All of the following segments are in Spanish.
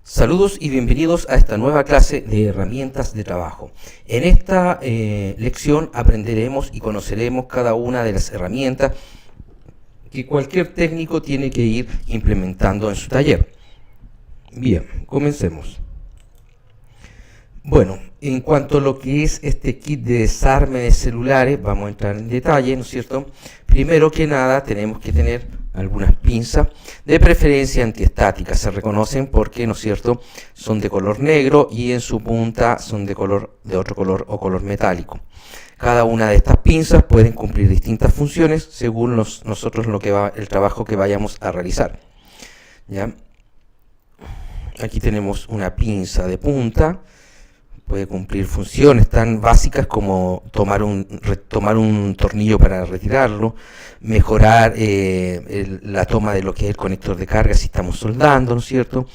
Saludos y bienvenidos a esta nueva clase de herramientas de trabajo. En esta lección aprenderemos y conoceremos cada una de las herramientas que cualquier técnico tiene que ir implementando en su taller. Bien, comencemos. Bueno, en cuanto a lo que es este kit de desarme de celulares, vamos a entrar en detalle, ¿no es cierto? Primero que nada tenemos que tener algunas pinzas, de preferencia antiestáticas, se reconocen porque, ¿no es cierto?, son de color negro y en su punta son de otro color o color metálico. Cada una de estas pinzas pueden cumplir distintas funciones según nosotros el trabajo que vayamos a realizar. ¿Ya? Aquí tenemos una pinza de punta. Puede cumplir funciones tan básicas como tomar un tornillo para retirarlo, mejorar la toma de lo que es el conector de carga si estamos soldando, ¿no es cierto?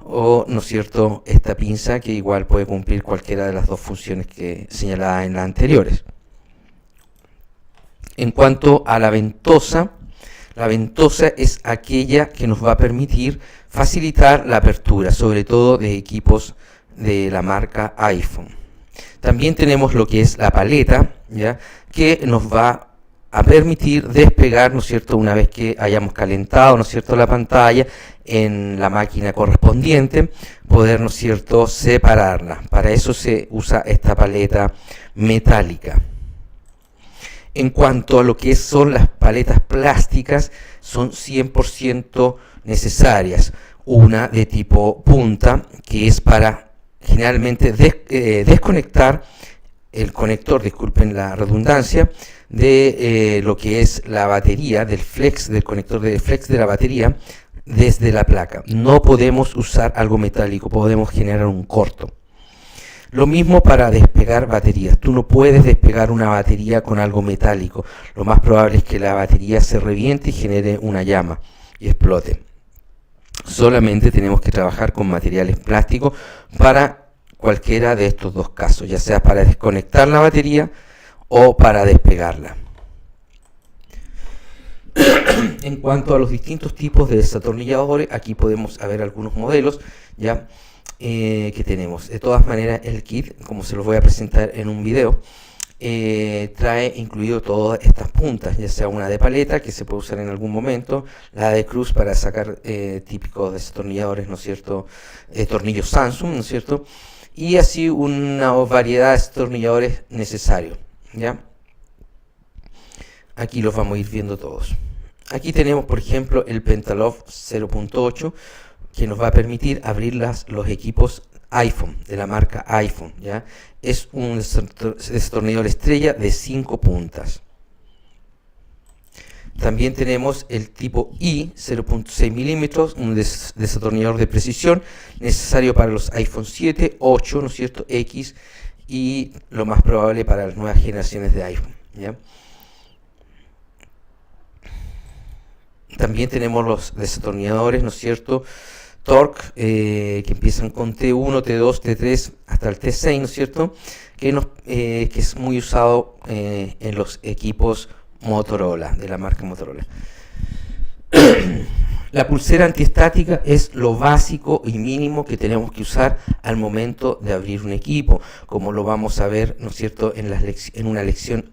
O, ¿no es cierto?, esta pinza que igual puede cumplir cualquiera de las dos funciones que señaladas en las anteriores. En cuanto a la ventosa es aquella que nos va a permitir facilitar la apertura, sobre todo de equipos de la marca iPhone. También tenemos lo que es la paleta, ¿ya?, que nos va a permitir despegar, ¿no es cierto?, una vez que hayamos calentado, ¿no es cierto?, la pantalla en la máquina correspondiente, poder, ¿no es cierto?, separarla. Para eso se usa esta paleta metálica. En cuanto a lo que son las paletas plásticas, son 100% necesarias. Una de tipo punta, que es para generalmente desconectar el conector, disculpen la redundancia, de lo que es la batería, del conector de flex de la batería desde la placa. No podemos usar algo metálico, podemos generar un corto. Lo mismo para despegar baterías. Tú no puedes despegar una batería con algo metálico. Lo más probable es que la batería se reviente y genere una llama y explote. Solamente tenemos que trabajar con materiales plásticos para cualquiera de estos dos casos, ya sea para desconectar la batería o para despegarla. En cuanto a los distintos tipos de desatornilladores, aquí podemos ver algunos modelos ya que tenemos. De todas maneras, el kit, como se los voy a presentar en un video, trae incluido todas estas puntas, ya sea una de paleta que se puede usar en algún momento, la de cruz para sacar típicos destornilladores, ¿no es cierto?, tornillos Samsung, ¿no es cierto?, y así una variedad de destornilladores necesarios, ¿ya? Aquí los vamos a ir viendo todos. Aquí tenemos, por ejemplo, el Pentaloft 0.8, que nos va a permitir abrir los equipos iPhone, de la marca iPhone, ¿ya? Es un destornillador estrella de 5 puntas. También tenemos el tipo I, 0.6 milímetros, un desatornillador de precisión, necesario para los iPhone 7, 8, ¿no es cierto?, X, y lo más probable para las nuevas generaciones de iPhone, ¿ya? También tenemos los desatornilladores, ¿no es cierto?, Torque, que empiezan con T1, T2, T3 hasta el T6, ¿no es cierto?, que es muy usado en los equipos Motorola, de la marca Motorola. La pulsera antiestática es lo básico y mínimo que tenemos que usar al momento de abrir un equipo, como lo vamos a ver, ¿no es cierto?, en una lección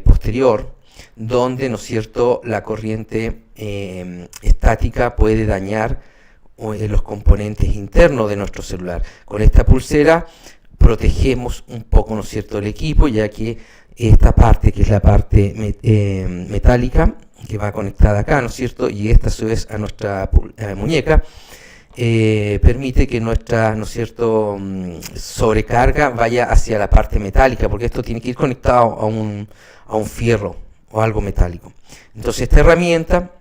posterior, donde, ¿no es cierto?, la corriente estática puede dañar los componentes internos de nuestro celular. Con esta pulsera protegemos un poco, ¿no es cierto?, el equipo, ya que esta parte, que es la parte metálica, que va conectada acá, ¿no es cierto?, y esta a su vez a nuestra muñeca, permite que nuestra, ¿no es cierto?, sobrecarga vaya hacia la parte metálica, porque esto tiene que ir conectado a un fierro o algo metálico. Entonces esta herramienta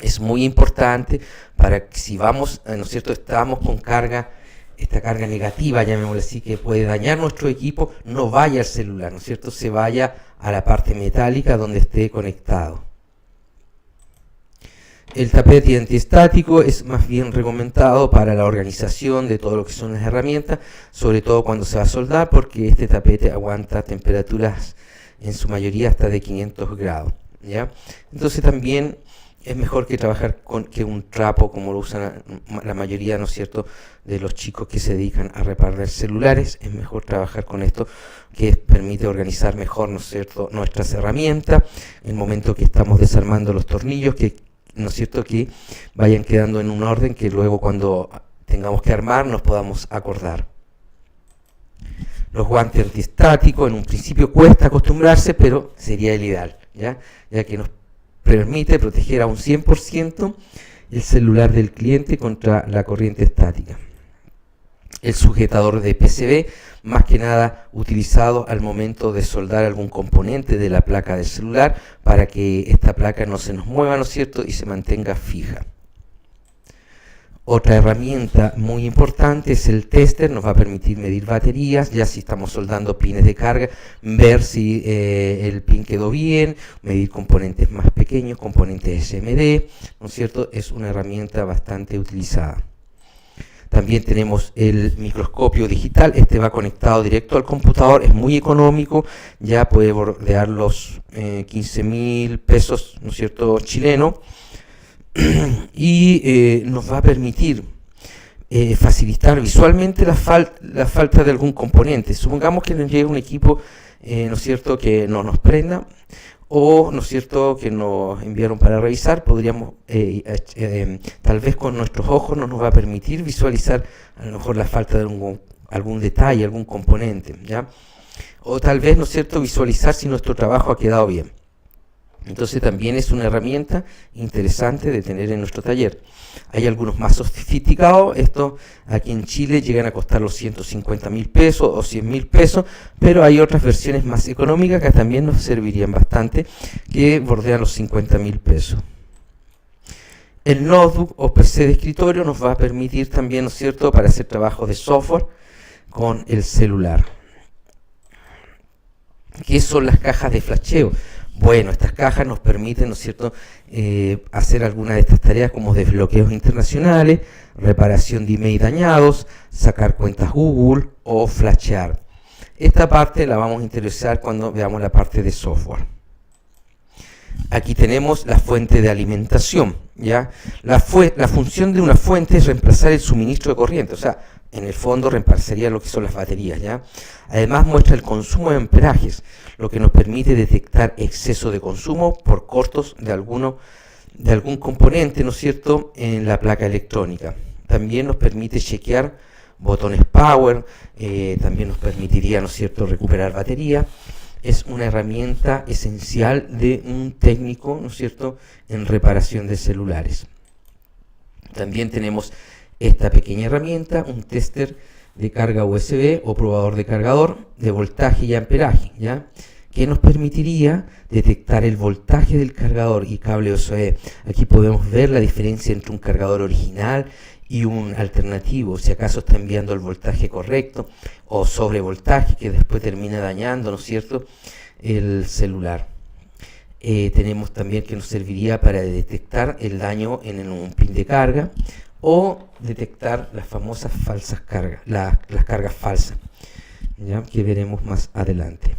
es muy importante para que si vamos, ¿no es cierto?, estamos con esta carga negativa, llamémosle así, que puede dañar nuestro equipo, no vaya al celular, ¿no es cierto?, se vaya a la parte metálica donde esté conectado. El tapete antiestático es más bien recomendado para la organización de todo lo que son las herramientas, sobre todo cuando se va a soldar, porque este tapete aguanta temperaturas en su mayoría hasta de 500 grados, ¿ya? Entonces también es mejor que trabajar que un trapo como lo usan la mayoría, ¿no es cierto?, de los chicos que se dedican a reparar celulares. Es mejor trabajar con esto, que permite organizar mejor, ¿no es cierto?, nuestras herramientas, en el momento que estamos desarmando los tornillos, que, ¿no es cierto?, que vayan quedando en un orden que luego cuando tengamos que armar nos podamos acordar. Los guantes antiestáticos, en un principio cuesta acostumbrarse, pero sería el ideal, ya que nos permite proteger a un 100% el celular del cliente contra la corriente estática. El sujetador de PCB, más que nada utilizado al momento de soldar algún componente de la placa del celular para que esta placa no se nos mueva, ¿no es cierto?, y se mantenga fija. Otra herramienta muy importante es el tester. Nos va a permitir medir baterías, ya si estamos soldando pines de carga, ver si el pin quedó bien, medir componentes más pequeños, componentes SMD, ¿no es cierto? Es una herramienta bastante utilizada. También tenemos el microscopio digital. Este va conectado directo al computador, es muy económico, ya puede bordear los 15.000 pesos, ¿no es cierto?, chileno. Y nos va a permitir facilitar visualmente la falta de algún componente. Supongamos que nos llegue un equipo, ¿no es cierto?, que no nos prenda, o, ¿no es cierto?, que nos enviaron para revisar. Podríamos, tal vez con nuestros ojos no nos va a permitir visualizar a lo mejor la falta de algún detalle, algún componente, ¿ya? O tal vez, ¿no es cierto?, visualizar si nuestro trabajo ha quedado bien. Entonces también es una herramienta interesante de tener en nuestro taller. Hay algunos más sofisticados, estos aquí en Chile llegan a costar los 150.000 pesos o 100.000 pesos, pero hay otras versiones más económicas que también nos servirían bastante, que bordean los 50.000 pesos. El notebook o PC de escritorio nos va a permitir también, ¿no es cierto?, para hacer trabajos de software con el celular. ¿Qué son las cajas de flasheo? Bueno, estas cajas nos permiten, ¿no es cierto?, hacer algunas de estas tareas como desbloqueos internacionales, reparación de email dañados, sacar cuentas Google o flashear. Esta parte la vamos a interesar cuando veamos la parte de software. Aquí tenemos la fuente de alimentación, ¿ya? La función de una fuente es reemplazar el suministro de corriente, o sea, en el fondo reemplazaría lo que son las baterías, ¿ya? Además muestra el consumo de amperajes, lo que nos permite detectar exceso de consumo por cortos de algún componente, ¿no es cierto?, en la placa electrónica. También nos permite chequear botones power, también nos permitiría, ¿no es cierto?, recuperar batería. Es una herramienta esencial de un técnico, ¿no es cierto?, en reparación de celulares. También tenemos esta pequeña herramienta, un tester de carga USB o probador de cargador de voltaje y amperaje, ¿ya?, que nos permitiría detectar el voltaje del cargador y cable USB. Aquí podemos ver la diferencia entre un cargador original y un alternativo, si acaso está enviando el voltaje correcto o sobrevoltaje que después termina dañando, ¿no es cierto?, el celular. Tenemos también que nos serviría para detectar el daño en un pin de carga o detectar las famosas falsas cargas, las cargas falsas, ¿ya?, que veremos más adelante.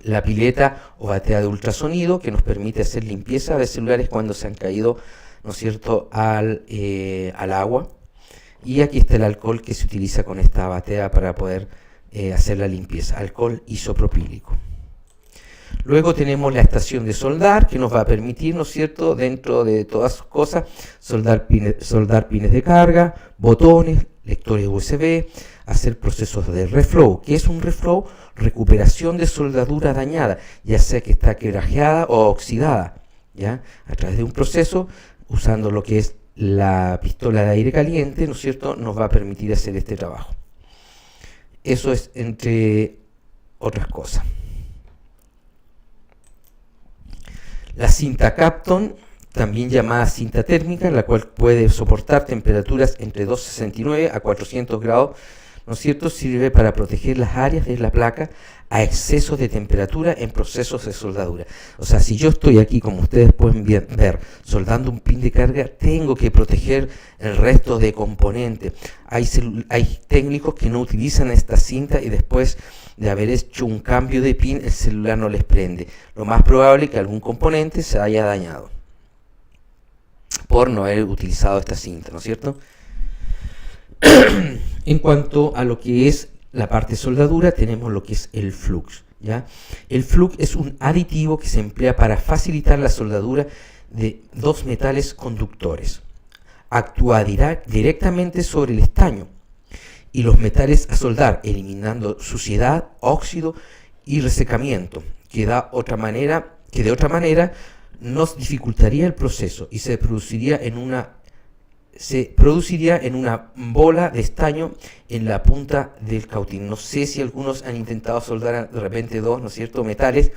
La pileta o batea de ultrasonido, que nos permite hacer limpieza de celulares cuando se han caído, ¿no es cierto?, al agua. Y aquí está el alcohol que se utiliza con esta batea para poder hacer la limpieza, alcohol isopropílico. Luego tenemos la estación de soldar, que nos va a permitir, ¿no es cierto?, dentro de todas sus cosas, soldar pines de carga, botones, lectores USB, hacer procesos de reflow. ¿Qué es un reflow? Recuperación de soldadura dañada, ya sea que está quebrajeada o oxidada, ¿ya?, a través de un proceso, usando lo que es la pistola de aire caliente, ¿no es cierto?, nos va a permitir hacer este trabajo. Eso es entre otras cosas. La cinta Kapton, también llamada cinta térmica, la cual puede soportar temperaturas entre 269 a 400 grados, ¿no es cierto?, sirve para proteger las áreas de la placa a excesos de temperatura en procesos de soldadura. O sea, si yo estoy aquí, como ustedes pueden ver, soldando un pin de carga, tengo que proteger el resto de componentes. Hay técnicos que no utilizan esta cinta y después de haber hecho un cambio de pin, el celular no les prende. Lo más probable es que algún componente se haya dañado. por no haber utilizado esta cinta, ¿no es cierto? En cuanto a lo que es la parte de soldadura, tenemos lo que es el flux, ¿ya? El flux es un aditivo que se emplea para facilitar la soldadura de dos metales conductores. Actúa directamente sobre el estaño y los metales a soldar, eliminando suciedad, óxido y resecamiento, que de otra manera nos dificultaría el proceso y se produciría en una bola de estaño en la punta del cautín. No sé si algunos han intentado soldar de repente dos, ¿no es cierto?, metales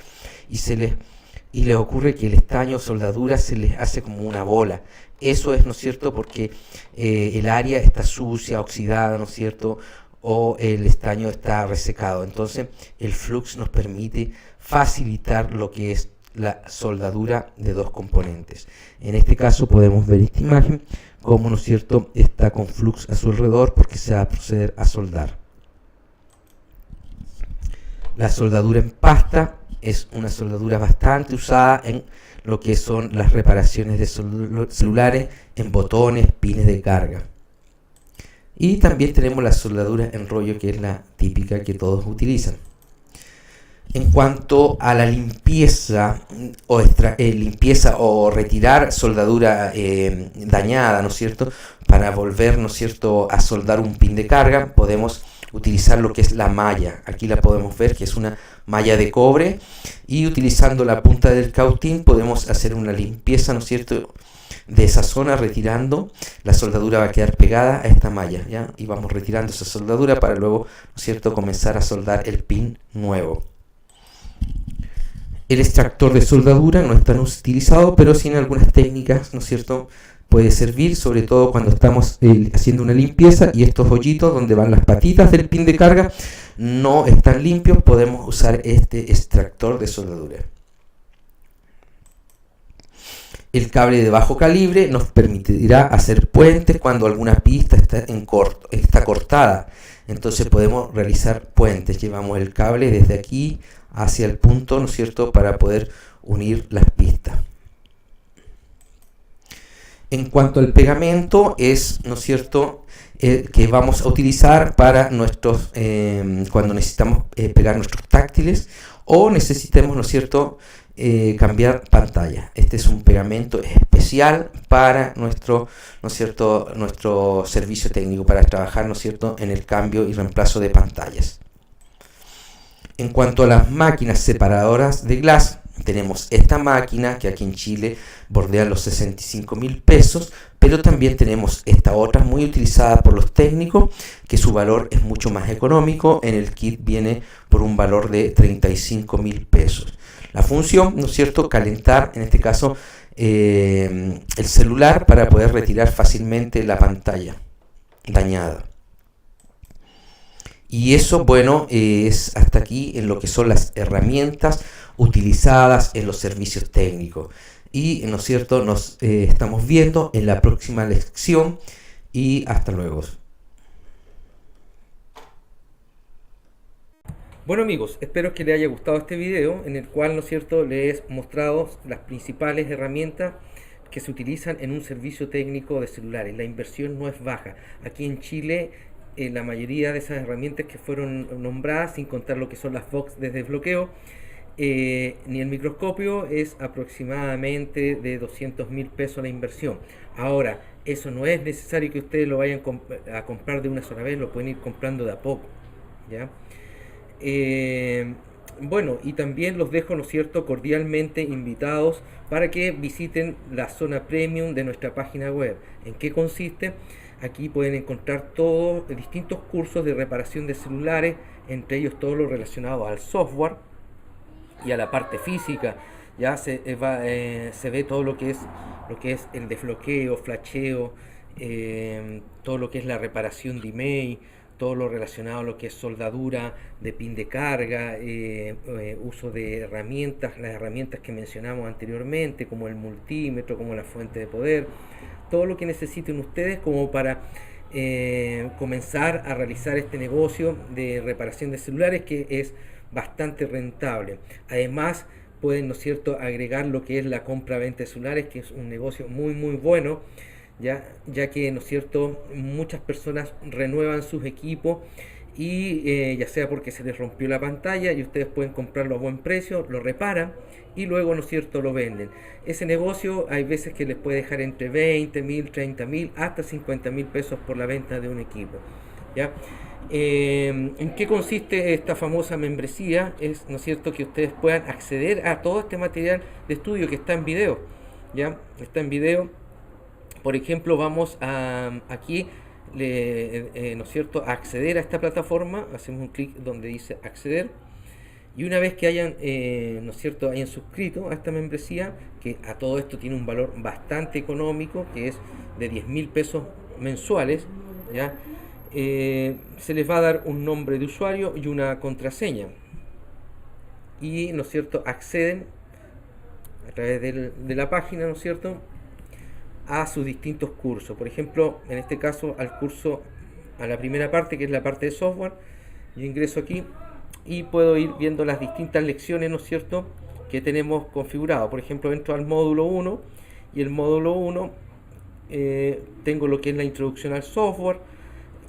y les ocurre que el estaño soldadura se les hace como una bola. Eso es, ¿no es cierto?, porque el área está sucia, oxidada, ¿no es cierto?, o el estaño está resecado. Entonces el flux nos permite facilitar lo que es la soldadura de dos componentes. En este caso podemos ver esta imagen como, ¿no es cierto?, está con flux a su alrededor porque se va a proceder a soldar. La soldadura en pasta es una soldadura bastante usada en lo que son las reparaciones de celulares, en botones, pines de carga. Y también tenemos la soldadura en rollo, que es la típica que todos utilizan. En cuanto a la limpieza o retirar soldadura dañada, ¿no es cierto?, para volver, ¿no es cierto?, a soldar un pin de carga, podemos utilizar lo que es la malla. Aquí la podemos ver, que es una malla de cobre, y utilizando la punta del cautín podemos hacer una limpieza, ¿no es cierto?, de esa zona, retirando. La soldadura va a quedar pegada a esta malla, ¿ya? Y vamos retirando esa soldadura para luego, ¿no es cierto?, comenzar a soldar el pin nuevo. El extractor de soldadura no es tan utilizado, pero sí en algunas técnicas, ¿no es cierto?, puede servir, sobre todo cuando estamos haciendo una limpieza y estos hoyitos donde van las patitas del pin de carga no están limpios. Podemos usar este extractor de soldadura. El cable de bajo calibre nos permitirá hacer puentes cuando alguna pista está cortada. Entonces podemos realizar puentes. Llevamos el cable desde aquí hacia el punto, ¿no es cierto?, para poder unir las pistas. En cuanto al pegamento, es, ¿no es cierto?, que vamos a utilizar para nuestros cuando necesitamos pegar nuestros táctiles o necesitemos, ¿no es cierto?, cambiar pantalla. Este es un pegamento especial para nuestro, ¿no es cierto?, nuestro servicio técnico, para trabajar, ¿no es cierto?, en el cambio y reemplazo de pantallas. En cuanto a las máquinas separadoras de glass, tenemos esta máquina que aquí en Chile bordea los 65.000 pesos, pero también tenemos esta otra muy utilizada por los técnicos, que su valor es mucho más económico. En el kit viene por un valor de 35.000 pesos. La función, ¿no es cierto?, calentar, en este caso, el celular para poder retirar fácilmente la pantalla dañada. Y eso, bueno, es hasta aquí en lo que son las herramientas utilizadas en los servicios técnicos. Y, ¿no es cierto?, nos estamos viendo en la próxima lección y hasta luego. Bueno amigos, espero que les haya gustado este video en el cual, ¿no es cierto?, les he mostrado las principales herramientas que se utilizan en un servicio técnico de celulares. La inversión no es baja. Aquí en Chile la mayoría de esas herramientas que fueron nombradas, sin contar lo que son las box de desbloqueo, ni el microscopio, es aproximadamente de 200.000 pesos la inversión. Ahora, eso no es necesario que ustedes lo vayan a comprar de una sola vez, lo pueden ir comprando de a poco, ¿ya? Bueno, y también los dejo, ¿no es cierto?, cordialmente invitados para que visiten la zona premium de nuestra página web. ¿En qué consiste? Aquí pueden encontrar todos distintos cursos de reparación de celulares, entre ellos todo lo relacionado al software y a la parte física. Ya se ve todo lo que es el desbloqueo, flasheo, todo lo que es la reparación de email, todo lo relacionado a lo que es soldadura de pin de carga, uso de herramientas, las herramientas que mencionamos anteriormente, como el multímetro, como la fuente de poder, todo lo que necesiten ustedes como para comenzar a realizar este negocio de reparación de celulares, que es bastante rentable. Además, pueden, ¿no es cierto?, agregar lo que es la compra-venta de celulares, que es un negocio muy muy bueno, ya que, ¿no es cierto?, muchas personas renuevan sus equipos y ya sea porque se les rompió la pantalla y ustedes pueden comprarlo a buen precio, lo reparan y luego, ¿no es cierto?, lo venden. Ese negocio hay veces que les puede dejar entre 20.000, 30.000 hasta 50.000 pesos por la venta de un equipo, ¿ya? ¿En qué consiste esta famosa membresía? Es, ¿no es cierto?, que ustedes puedan acceder a todo este material de estudio que está en video, ¿ya? Está en video. Por ejemplo, vamos a aquí, ¿no es cierto?, a acceder a esta plataforma. Hacemos un clic donde dice acceder. Y una vez que hayan, ¿no es cierto?, hayan suscrito a esta membresía, que a todo esto tiene un valor bastante económico, que es de 10.000 pesos mensuales, ¿ya? Se les va a dar un nombre de usuario y una contraseña. Y, ¿no es cierto?, acceden a través de la página, ¿no es cierto?, a sus distintos cursos. Por ejemplo, en este caso al curso, a la primera parte, que es la parte de software. Yo ingreso aquí y puedo ir viendo las distintas lecciones, ¿no es cierto?, que tenemos configurado. Por ejemplo, entro al módulo 1 y el módulo 1 tengo lo que es la introducción al software,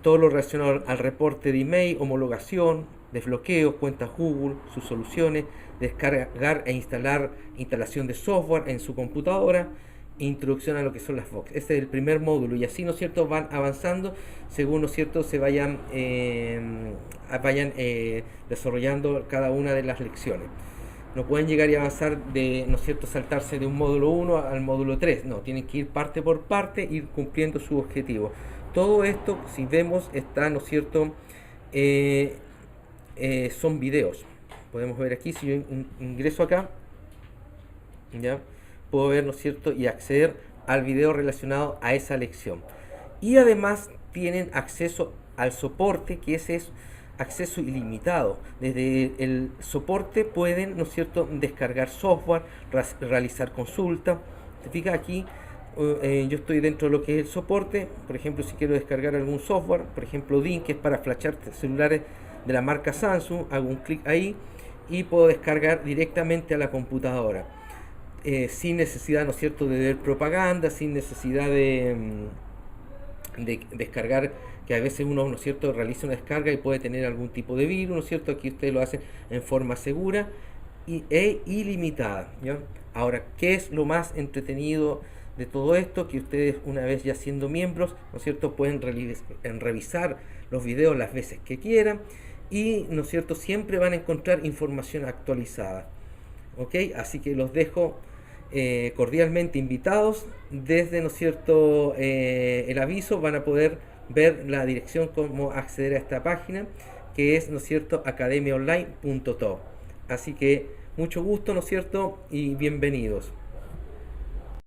todo lo relacionado al reporte de email, homologación, desbloqueo, cuentas Google, sus soluciones, descargar e instalación de software en su computadora, introducción a lo que son las Vox. Este es el primer módulo y así, ¿no es cierto?, van avanzando según, ¿no es cierto?, se vayan desarrollando cada una de las lecciones. No pueden llegar y avanzar de, ¿no es cierto?, saltarse de un módulo 1 al módulo 3. No, tienen que ir parte por parte, ir cumpliendo su objetivo. Todo esto, si vemos, está, ¿no es cierto?, son videos. Podemos ver aquí, si yo ingreso acá, ¿ya?, puedo ver, ¿no es cierto?, y acceder al video relacionado a esa lección. Y además tienen acceso al soporte, que ese es acceso ilimitado. Desde el soporte pueden, ¿no es cierto?, descargar software, realizar consultas. Te fijas aquí, yo estoy dentro de lo que es el soporte. Por ejemplo, si quiero descargar algún software, por ejemplo DIN, que es para flashar celulares de la marca Samsung, hago un clic ahí y puedo descargar directamente a la computadora. Sin necesidad, ¿no es cierto?, de ver propaganda, sin necesidad de descargar, que a veces uno, ¿no es cierto?, realiza una descarga y puede tener algún tipo de virus, ¿no es cierto? Aquí ustedes lo hacen en forma segura e ilimitada, ¿ya? Ahora, ¿qué es lo más entretenido de todo esto? Que ustedes, una vez ya siendo miembros, ¿no es cierto?, pueden revisar los videos las veces que quieran y, ¿no es cierto?, siempre van a encontrar información actualizada. ¿Ok? Así que los dejo cordialmente invitados. Desde, ¿no es cierto?, el aviso van a poder ver la dirección cómo acceder a esta página, que es, ¿no es cierto?, academiaonline.top. Así que mucho gusto, ¿no es cierto?, y bienvenidos.